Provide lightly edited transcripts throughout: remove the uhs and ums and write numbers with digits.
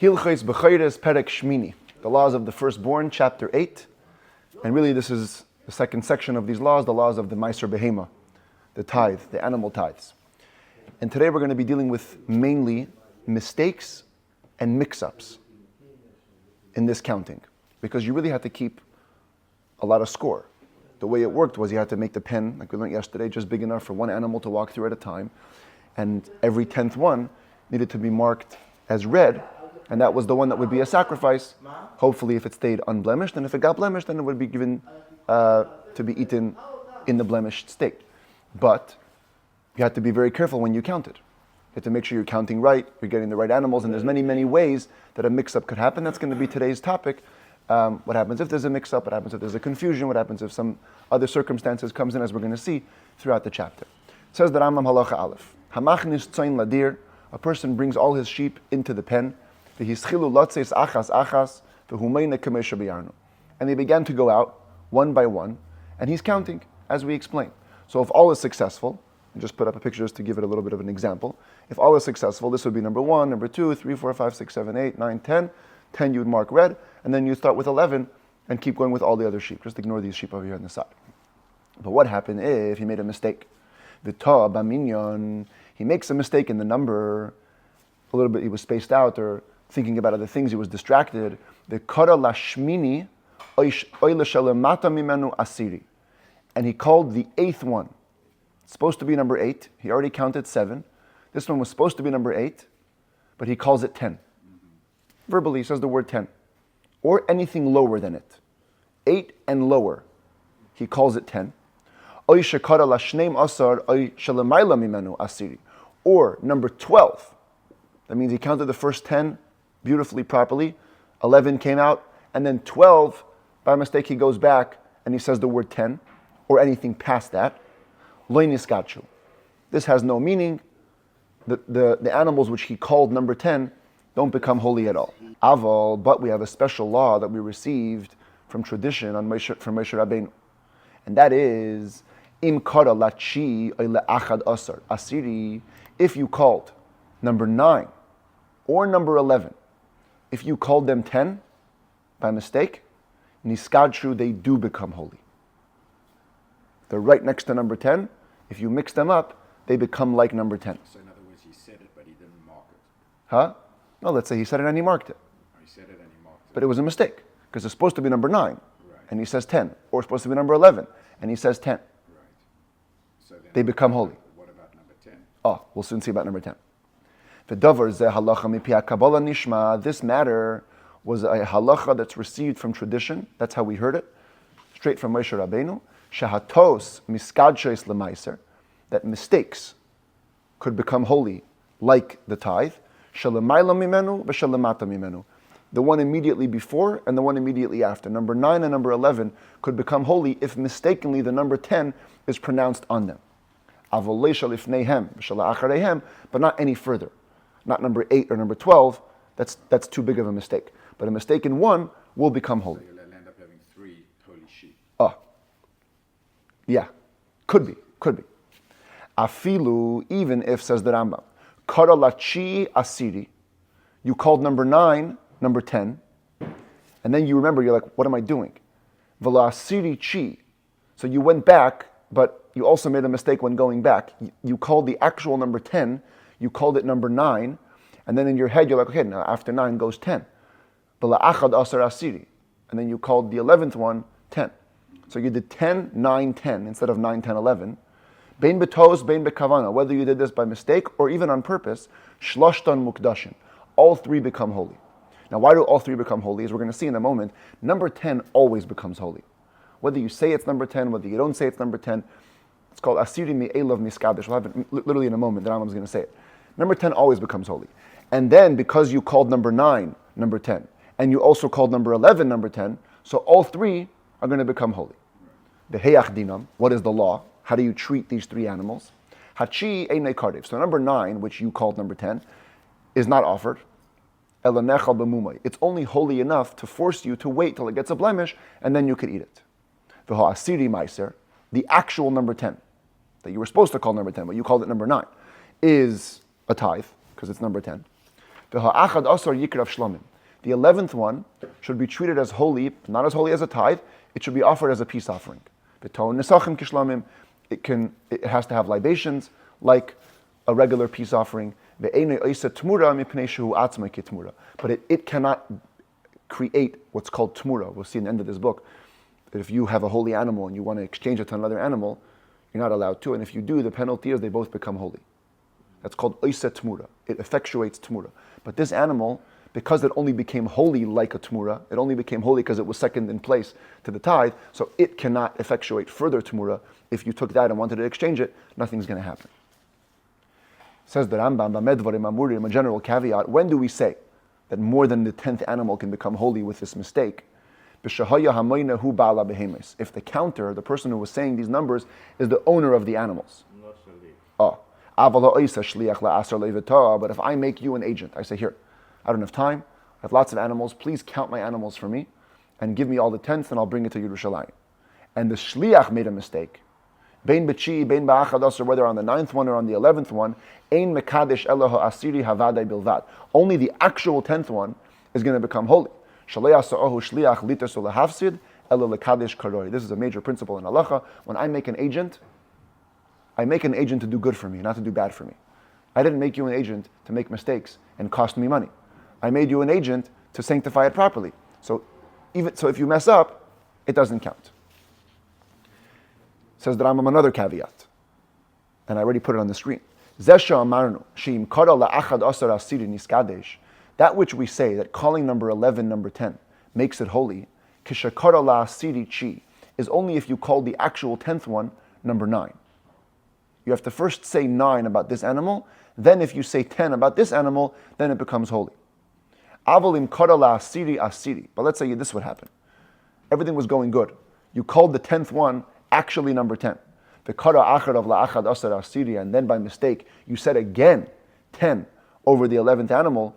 Hilchos Bechoros Perek Shmini, the laws of the firstborn, chapter 8. And really this is the second section of these laws, the laws of the Meiser Behema, the tithe, the animal tithes. And today we're going to be dealing with mainly mistakes and mix-ups in this counting, because you really have to keep a lot of score. The way it worked was you had to make the pen, like we learned yesterday, just big enough for one animal to walk through at a time, and every 10th one needed to be marked as red, and that was the one that would be a sacrifice, hopefully if it stayed unblemished, and if it got blemished, then it would be given to be eaten in the blemished state. But you have to be very careful when you count it. You have to make sure you're counting right, you're getting the right animals, and there's many, many ways that a mix-up could happen. That's going to be today's topic. What happens if there's a mix-up? What happens if there's a confusion? What happens if some other circumstances comes in, as we're going to see throughout the chapter? It says the Rambam halacha aleph. Hamachnis tzoin ladir. A person brings all his sheep into the pen. V'hischilu lotzeis achas achas v'humeina kamesha b'yarnu. And they began to go out one by one, and he's counting, as we explained. So if all is successful, and just put up a picture just to give it a little bit of an example. If all is successful, this would be number 1, number 2, 3, 4, 5, 6, 7, 8, 9, 10. 10 you would mark red, and then you start with 11 and keep going with all the other sheep. Just ignore these sheep over here on the side. But what happened if he made a mistake? V'ta b'minyan, he makes a mistake in the number, a little bit he was spaced out or thinking about other things, he was distracted. V'kara lashmini oy l'shalemata mimenu asiri. And he called the 8th one. It's supposed to be number 8. He already counted 7. This one was supposed to be number 8, but he calls it 10. Verbally, he says the word 10. Or anything lower than it. 8 and lower, he calls it 10. Or number 12. That means he counted the first 10 beautifully, properly. 11 came out, and then 12, by mistake, he goes back and he says the word 10, or anything past that. This has no meaning. The animals which he called number 10 don't become holy at all. Aval, but we have a special law that we received from tradition from Moshe Rabbeinu, and that is im kara lachi le'achad asar asiri. If you called number 9 or number 11, if you called them 10 by mistake, niskadru, they do become holy. They're right next to number 10. If you mix them up, they become like number 10. So in other words, he said it, but he didn't mark it. Huh? No, let's say he said it and he marked it. He said it and he marked it. But it was a mistake, because it's supposed to be number 9, Right. and he says 10. Or it's supposed to be number 11, and he says 10. Right. So then They become holy. What about number 10? Oh, we'll soon see about number 10. This matter was a halacha that's received from tradition. That's how we heard it, straight from Moshe Rabbeinu. Shahatos miskadshos lemaiser, that mistakes could become holy, like the tithe. Shalamayla mimenu v'shalamata mimenu. The one immediately before and the one immediately after. Number 9 and number 11 could become holy if mistakenly the number 10 is pronounced on them. Avolei shalifneihem v'shalachareihem, but not any further. Not number 8 or number 12. That's too big of a mistake. But a mistake in one will become holy. So you'll end up having 3 holy sheep. Oh, yeah, could be. Afilu, even if, says the Rambam, kara lachi asiri, you called number 9, number 10, and then you remember, you're like, what am I doing? V'la asiri chi, so you went back, but you also made a mistake when going back. You called the actual number 10, you called it number 9, and then in your head you're like, okay, now after 9 goes 10. V'la achad asar asiri, and then you called the 11th one 10. So you did 10, 9, 10 instead of 9, 10, 11. Bein betos, bein bekavana. Whether you did this by mistake or even on purpose, shloshtan mukdashin. All 3 become holy. Now, why do all 3 become holy? As we're going to see in a moment, number 10 always becomes holy. Whether you say it's number 10, whether you don't say it's number 10, it's called asiri mi'elav miskadish. We'll have it literally in a moment. The Rambam's going to say it. Number 10 always becomes holy. And then, because you called number 9 number 10, and you also called number 11 number 10, so all 3 are going to become holy. The heyach dinam, what is the law? How do you treat these 3 animals? Hachi einei kardev. So number 9, which you called number 10, is not offered. Elanechal b'mumay. It's only holy enough to force you to wait till it gets a blemish, and then you could eat it. V'ho asiri meiser, the actual number 10, that you were supposed to call number 10, but you called it number 9, is a tithe, because it's number 10. The 11th one should be treated as holy, not as holy as a tithe. It should be offered as a peace offering. It has to have libations like a regular peace offering. But it cannot create what's called tmura. We'll see in the end of this book that if you have a holy animal and you want to exchange it to another animal, you're not allowed to. And if you do, the penalty is they both become holy. That's called oisa tmura. It effectuates tmura. But this animal, because it only became holy like a tmura, it only became holy because it was second in place to the tithe, so it cannot effectuate further tmura. If you took that and wanted to exchange it, nothing's going to happen. Says the Rambam, a general caveat, when do we say that more than the 10th animal can become holy with this mistake? If the counter, the person who was saying these numbers, is the owner of the animals. But if I make you an agent, I say, here, I don't have time, I have lots of animals, please count my animals for me, and give me all the tenths, and I'll bring it to Yerushalayim. And the shliach made a mistake. Bein b'chi, bein ba'achad, or whether on the 9th one or on the 11th one, ein mekadesh eloho asiri havadai bilvad. Only the actual 10th one is going to become holy. Shalei asa'ohu shliach litasu lahafsid elo lekadesh karoi. This is a major principle in halacha. When I make an agent to do good for me, not to do bad for me. I didn't make you an agent to make mistakes and cost me money. I made you an agent to sanctify it properly. So if you mess up, it doesn't count. Says the Rambam another caveat, and I already put it on the screen. That which we say, that calling number 11, number 10, makes it holy, is only if you call the actual 10th one number 9. You have to first say 9 about this animal, then if you say 10 about this animal, then it becomes holy. But let's say this would happen. Everything was going good. You called the 10th one actually number 10. And then by mistake, you said again 10 over the 11th animal.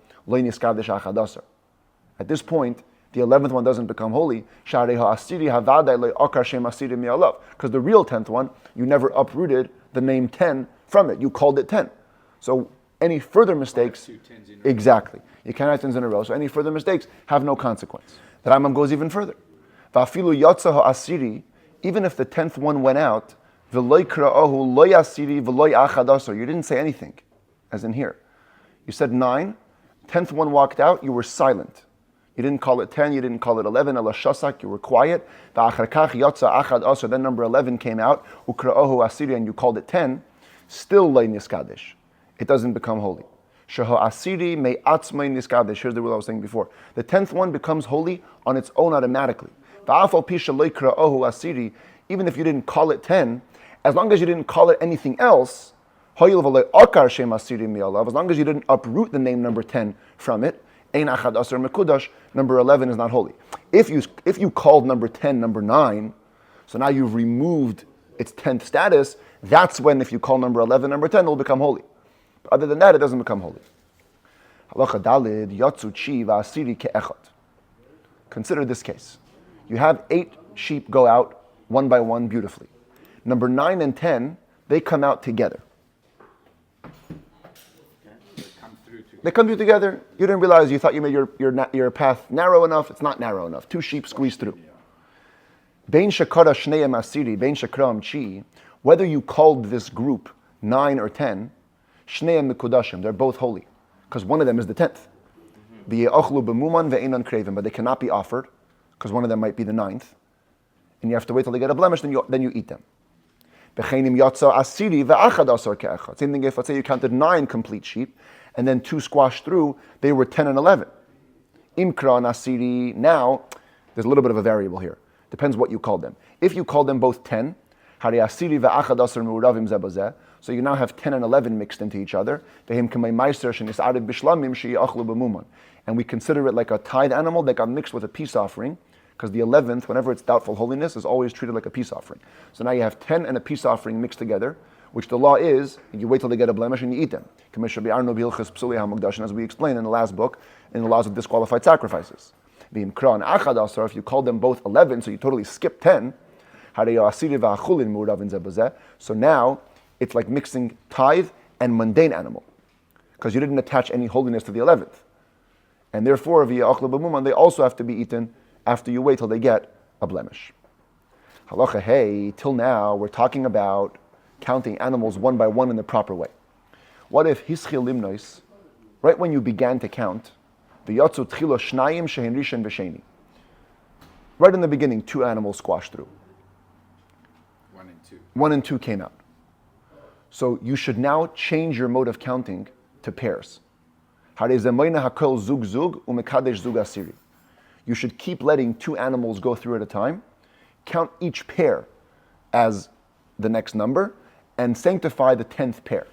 At this point, the 11th one doesn't become holy. Because the real 10th one, you never uprooted the name 10 from it. You called it 10. So any further mistakes, exactly. You can't have 10s in a row. So any further mistakes have no consequence. The Rambam goes even further. Even if the 10th one went out, you didn't say anything, as in here. You said 9, 10th one walked out, you were silent. You didn't call it 10, you didn't call it 11, you were quiet. Then number 11 came out, and you called it 10, still lay niskadish. It doesn't become holy. Here's the rule I was saying before. The 10th one becomes holy on its own automatically. Even if you didn't call it 10, as long as you didn't call it anything else, as long as you didn't uproot the name number 10 from it, number 11 is not holy. If you called number 10 number 9, so now you've removed its 10th status, that's when if you call number 11 number 10, it will become holy. But other than that, it doesn't become holy. Consider this case. You have 8 sheep go out one by one beautifully. Number 9 and 10, they come out together. They come through together. You didn't realize, you thought you made your path narrow enough. It's not narrow enough. 2 sheep squeeze through. Whether you called this group 9 or 10, they're both holy. Because one of them is the 10th. But they cannot be offered, because one of them might be the 9th. And you have to wait till they get a blemish, then you eat them. Same thing if, let's say you counted 9 complete sheep, and then 2 squashed through, they were 10 and 11. Imkra and asiri, now, there's a little bit of a variable here. Depends what you called them. If you called them both 10, so you now have 10 and 11 mixed into each other. And we consider it like a tithe animal that got mixed with a peace offering, because the 11th, whenever it's doubtful holiness, is always treated like a peace offering. So now you have 10 and a peace offering mixed together, which the law is, you wait till they get a blemish and you eat them. As we explained in the last book, in the laws of disqualified sacrifices. If you called them both 11, so you totally skipped 10, so now it's like mixing tithe and mundane animal, because you didn't attach any holiness to the 11th. And therefore, via achla b'muman, they also have to be eaten after you wait till they get a blemish. Halacha hey, till now we're talking about counting animals one by one in the proper way. What if hischil limnois, right when you began to count, v'yatzu tchilo shnayim shehin rishon v'sheni. Right in the beginning, 2 animals squashed through. 1 and 2. 1 and 2 came out. So you should now change your mode of counting to pairs. You should keep letting 2 animals go through at a time, count each pair as the next number, and sanctify the 10th pair.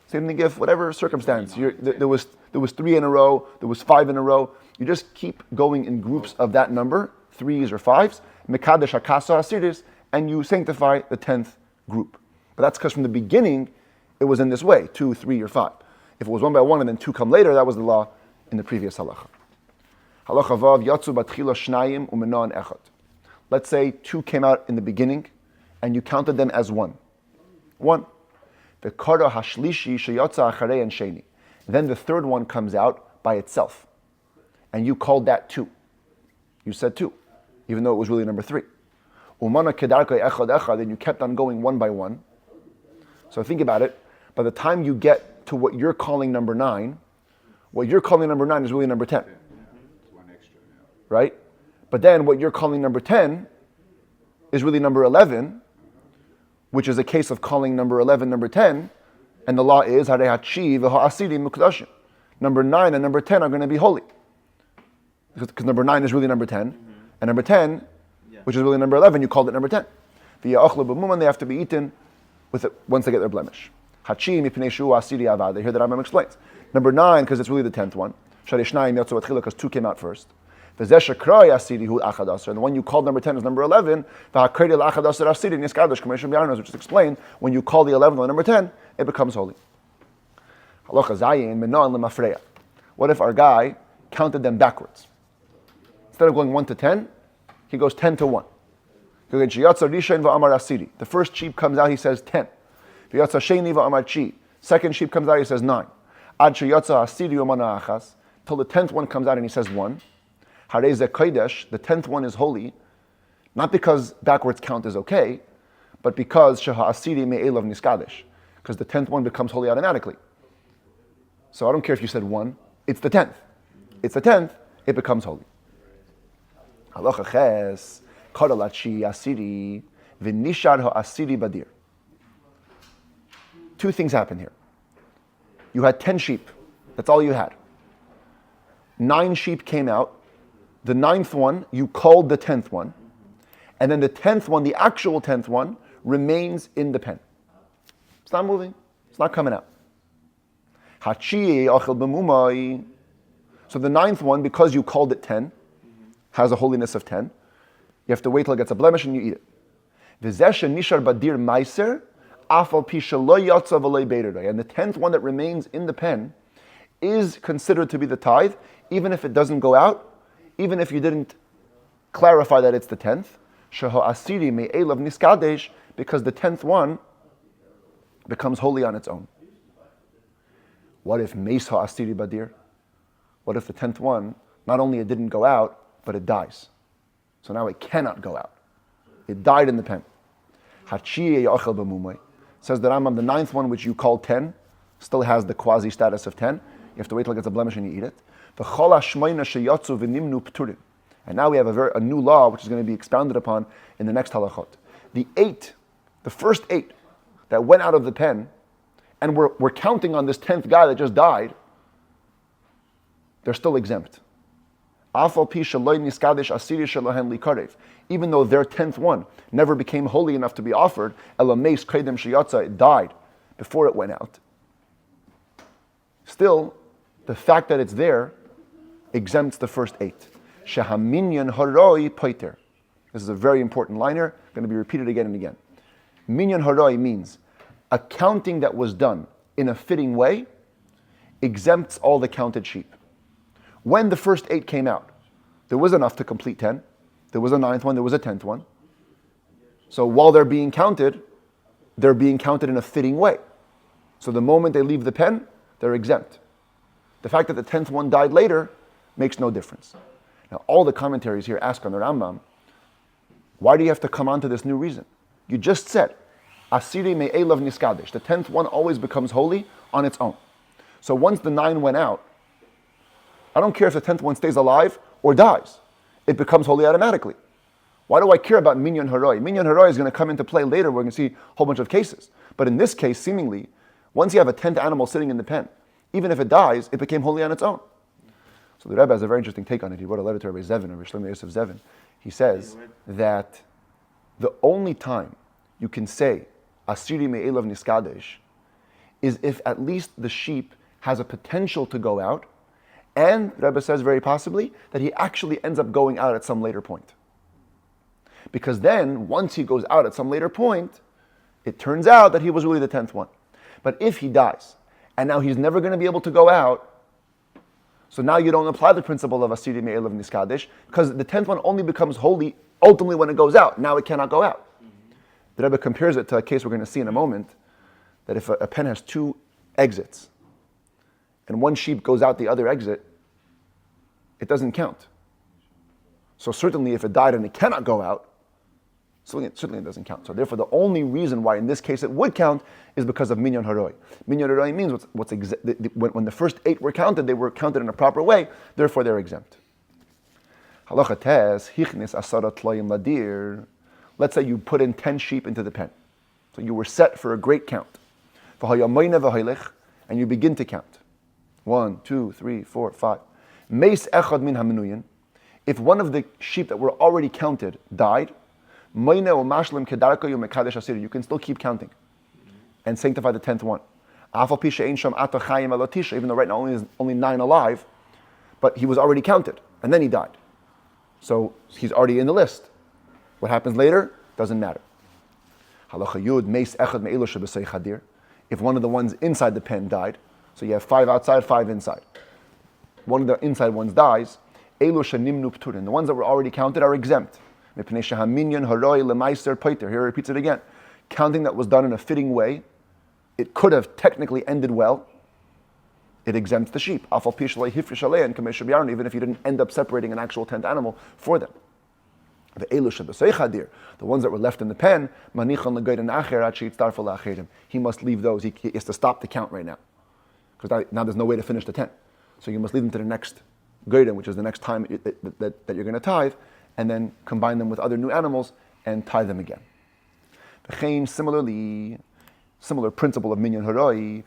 Same thing if whatever circumstance. There was 3 in a row, there was 5 in a row. You just keep going in groups of that number, 3s or 5s, mekadesh hakasa asiris, and you sanctify the 10th group. But that's because from the beginning, it was in this way, 2, 3, or 5. If it was 1 by 1 and then 2 come later, that was the law in the previous halacha. Halacha vav yatzu batchila shnayim umenon echad. Let's say 2 came out in the beginning, and you counted them as 1. 1. The kara hashlishi sheyatza acharei and sheni. Then the third one comes out by itself, and you called that 2. You said 2, even though it was really number 3. Umana kedarka echad echad, and you kept on going 1 by 1. So think about it. By the time you get to what you're calling number 9, what you're calling number 9 is really number 10. It's 1 extra, yeah. Right? But then what you're calling number 10 is really number 11, which is a case of calling number 11 number 10, and the law is number 9 and number 10 are going to be holy. Because number 9 is really number 10, and number 10, which is really number 11, you called it number 10. Via achla b'muman, they have to be eaten with it once they get their blemish. Hachi mipnei shu asiri avad. Here the Rambam explains. Number 9, because it's really the 10th one. Shari shnayim yatzu batchila, because 2 came out first. V'zeh shekrai asiri hu achad aser. And the one you called number 10 is number 11. V'hakredi l'achad aser asiri niskadosh k'meshum yarnos, which is explained when you call the 11th one number 10, it becomes holy. Halacha zayin menon lemafreya. What if our guy counted them backwards? Instead of going 1 to 10, he goes 10 to 1. The first sheep comes out, he says 10. Second sheep comes out, he says 9. Till the 10th one comes out and he says 1. The 10th one is holy, not because backwards count is okay, but because the 10th one becomes holy automatically. So I don't care if you said 1, it's the 10th. It's the 10th, it becomes holy. Halacha ches, koralachi asiri, v'nishar ha'asiri badir. 2 things happen here. You had 10 sheep. That's all you had. 9 sheep came out. The 9th one, you called the 10th one. And then the 10th one, the actual 10th one, remains in the pen. It's not moving. It's not coming out. Hachi achel b'mumai. So the 9th one, because you called it 10, has a holiness of 10. You have to wait till it gets a blemish and you eat it. V'zeh nishar badir meiser, afal pisha lo yatsa v'lo beirei. And the 10th one that remains in the pen is considered to be the tithe, even if it doesn't go out, even if you didn't clarify that it's the 10th. Sheho asiri me'elav niskadesh, because the 10th one becomes holy on its own. What if meis ha'asiri badir? What if the 10th one, not only it didn't go out, but it dies? So now it cannot go out. It died in the pen. Says the Rambam, the 9th one, which you call 10, still has the quasi status of 10. You have to wait till it gets a blemish and you eat it. And now we have a new law, which is going to be expounded upon in the next halachot. The first 8 that went out of the pen, and we're counting on this 10th guy that just died, they're still exempt. Even though their 10th one never became holy enough to be offered, it died before it went out. Still, the fact that it's there exempts the first 8. Shehaminyan haroi poiter. This is a very important liner, going to be repeated again and again. Minyan haroi means a counting that was done in a fitting way exempts all the counted sheep. When the first 8 came out, there was enough to complete 10. There was a 9th one, there was a 10th one. So while they're being counted in a fitting way. So the moment they leave the pen, they're exempt. The fact that the 10th one died later makes no difference. Now, all the commentaries here ask on the Rambam, why do you have to come on to this new reason? You just said, Asiri me'elav niskadesh. The 10th one always becomes holy on its own. So once the 9 went out, I don't care if the 10th one stays alive or dies. It becomes holy automatically. Why do I care about minyan haroi? Minyan haroi is going to come into play later. We're going to see a whole bunch of cases. But in this case, seemingly, once you have a 10th animal sitting in the pen, even if it dies, it became holy on its own. So the Rebbe has a very interesting take on it. He wrote a letter to Rabbi Zevin, Rabbi Shlomo Yosef Zevin. He says that the only time you can say Asiri me'elav niskadesh is if at least the sheep has a potential to go out, and the Rebbe says very possibly that he actually ends up going out at some later point. Because then, once he goes out at some later point, it turns out that he was really the 10th one. But if he dies, and now he's never going to be able to go out, so now you don't apply the principle of Asiri me'elav niskadesh, because the 10th one only becomes holy ultimately when it goes out. Now it cannot go out. The Rebbe compares it to a case we're going to see in a moment, that if a pen has 2 exits, and one sheep goes out the other exit, it doesn't count. So certainly if it died and it cannot go out, certainly it doesn't count. So therefore the only reason why in this case it would count is because of minyan haroi. Minyan haroi means when the first 8 were counted, they were counted in a proper way, therefore they're exempt. Halacha tes, hichnis asara tloyim ladir. Let's say you put in 10 sheep into the pen. So you were set for a great count. And you begin to count. 1, 2, 3, 4, 5. Meis echad min hamenuyin. If one of the sheep that were already counted died, you can still keep counting and sanctify the 10th one. Even though right now only 9 alive, but he was already counted and then he died. So he's already in the list. What happens later doesn't matter. If one of the ones inside the pen died, so you have 5 outside, 5 inside. One of the inside ones dies, the ones that were already counted are exempt. Here he repeats it again. Counting that was done in a fitting way, it could have technically ended well, it exempts the sheep. Even if you didn't end up separating an actual 10th animal for them. The ones that were left in the pen, he must leave those. He has to stop the count right now. Because now there's no way to finish the 10. So you must leave them to the next goyden, which is the next time that you're going to tithe, and then combine them with other new animals and tithe them again. Similarly, similar principle of minyan haroi,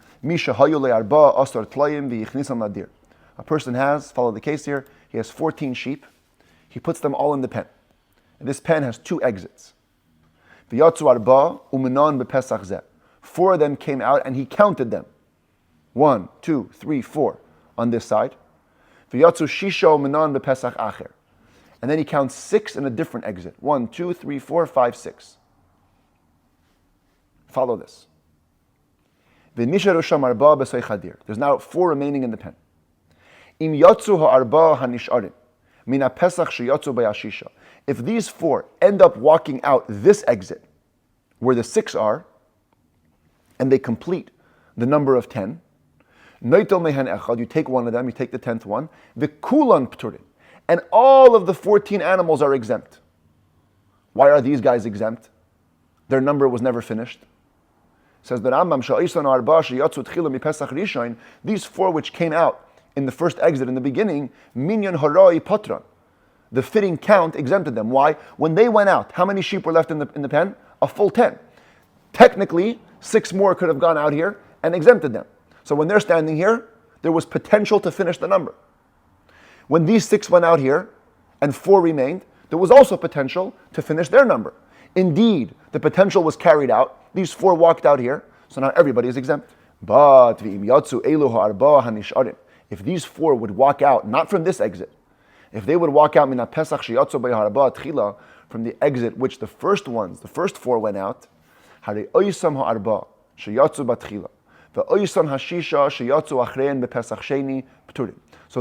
a person has, follow the case here, he has 14 sheep, he puts them all in the pen. And this pen has 2 exits. 4 of them came out and he counted them. 1, 2, 3, 4 on this side. And then he counts 6 in a different exit. 1, 2, 3, 4, 5, 6. Follow this. There's now 4 remaining in the pen. If these 4 end up walking out this exit, where the 6 are, and they complete the number of 10, you take one of them, you take the 10th one, and all of the 14 animals are exempt. Why are these guys exempt? Their number was never finished. Says the Rambam, these 4 which came out in the first exit in the beginning, minyan haroi patron. The fitting count exempted them. Why? When they went out, how many sheep were left in the pen? A full 10. Technically, 6 more could have gone out here and exempted them. So when they're standing here, there was potential to finish the number. When these 6 went out here and 4 remained, there was also potential to finish their number. Indeed, the potential was carried out. These 4 walked out here, so now everybody is exempt. But if these 4 would walk out, not from this exit, if they would walk out from the exit which the first 4 went out, so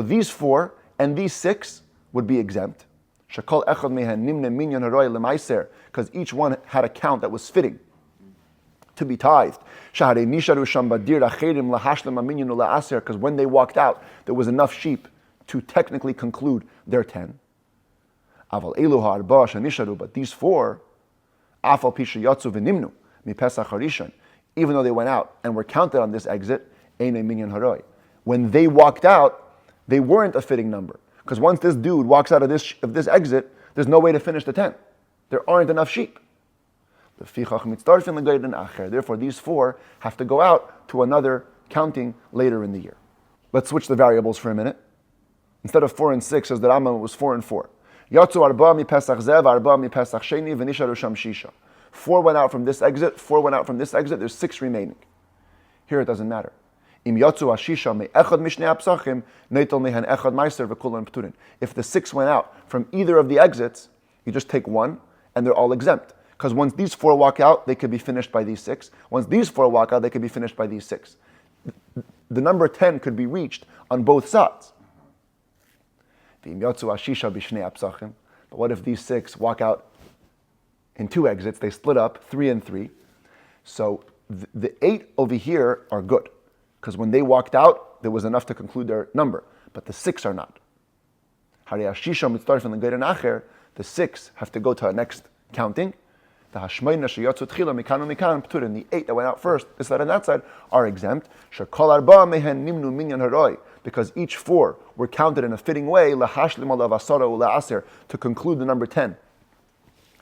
these 4 and these 6 would be exempt. Because each one had a count that was fitting to be tithed. Because when they walked out, there was enough sheep to technically conclude their 10. But these 4, even though they went out and were counted on this exit, when they walked out, they weren't a fitting number. Because once this dude walks out of this exit, there's no way to finish the 10. There aren't enough sheep. Therefore, these 4 have to go out to another counting later in the year. Let's switch the variables for a minute. Instead of 4 and 6, as the Rambam, it was 4 and 4. 4 went out from this exit, 4 went out from this exit, there's 6 remaining. Here it doesn't matter. If the 6 went out from either of the exits, you just take 1 and they're all exempt. Because once these 4 walk out, they could be finished by these 6. Once these 4 walk out, they could be finished by these 6. The number 10 could be reached on both sides. But what if these 6 walk out in 2 exits? They split up, 3 and 3. So the 8 over here are good. Because when they walked out, there was enough to conclude their number. But the 6 are not. The 6 have to go to our next counting. The 8 that went out first, this side and that side, are exempt. Because each 4 were counted in a fitting way to conclude the number 10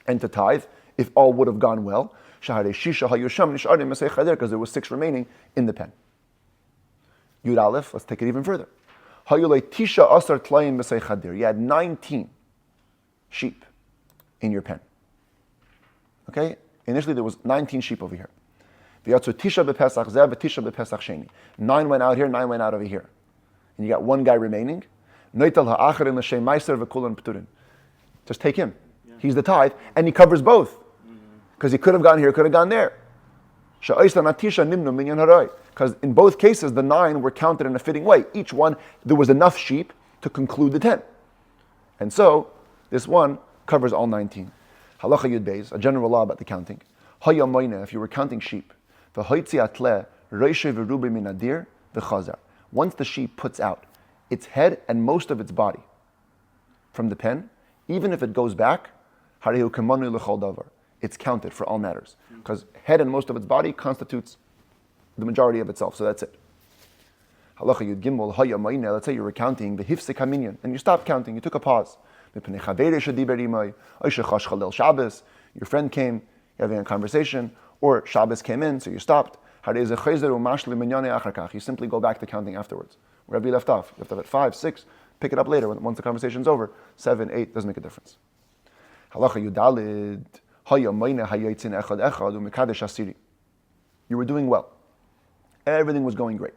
and to tithe, if all would have gone well. Because there was 6 remaining in the pen. Yud Aleph, let's take it even further. You had 19 sheep in your pen. Okay? Initially there was 19 sheep over here. 9 went out here, 9 went out over here. And you got 1 guy remaining. Just take him. He's the tithe, and he covers both. Because he could have gone here, could have gone there. Because in both cases, the 9 were counted in a fitting way. Each one, there was enough sheep to conclude the 10. And so, this one covers all 19. Halacha Yud Beis, a general law about the counting. If you were counting sheep, once the sheep puts out its head and most of its body from the pen, even if it goes back, it's counted for all matters. Because head and most of its body constitutes the majority of itself, so that's it. Halacha Yud Gimel, let's say you were counting the hifsek haminyan, and you stopped counting, you took a pause. Your friend came, you're having a conversation, or Shabbos came in, so you stopped. You simply go back to counting afterwards. Wherever you left off. You left off at 5, 6, pick it up later once the conversation's over. 7, 8, doesn't make a difference. Halacha Yudalid. You were doing well. Everything was going great.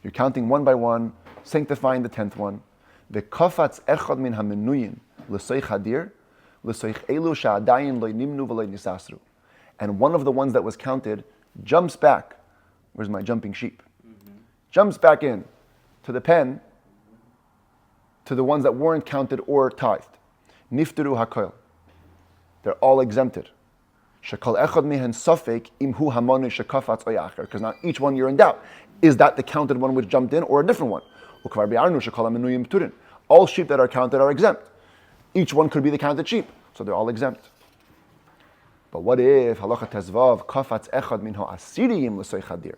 You're counting 1 by 1, sanctifying the 10th one. The kafatz echad min hamenuyin l'soich hadir l'soich elu sha'adayin lo nimnu v'lo nisasru. And one of the ones that was counted jumps back. Where's my jumping sheep? Jumps back in to the pen, to the ones that weren't counted or tithed. Nifteru hakoil. They're all exempted. Shekal echad mihen safek imhu hamanu shekafatz oyacher. Because now each one you're in doubt. Is that the counted one which jumped in or a different one? All sheep that are counted are exempt. Each one could be the counted sheep. So they're all exempt. But what if halacha tezvav kafatz echad minho asiriyim l'soichadir?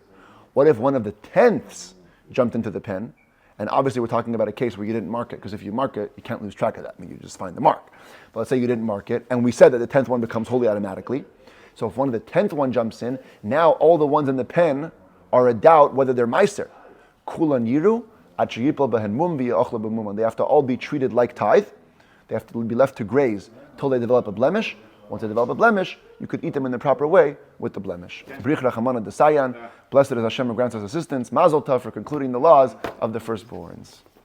What if one of the 10ths jumped into the pen? And obviously we're talking about a case where you didn't mark it, because if you mark it, you can't lose track of that. I mean, you just find the mark. But let's say you didn't mark it, and we said that the 10th one becomes holy automatically. So if one of the 10th one jumps in, now all the ones in the pen are a doubt whether they're meiser. Kulan yiru, achiyipal behen mum v'ya'ochla b'mum. They have to all be treated like tithe. They have to be left to graze till they develop a blemish. Once they develop a blemish, you could eat them in the proper way with the blemish. Brich Rachamana Desayan. Blessed is Hashem who grants us assistance. Mazel Tov for concluding the laws of the firstborns.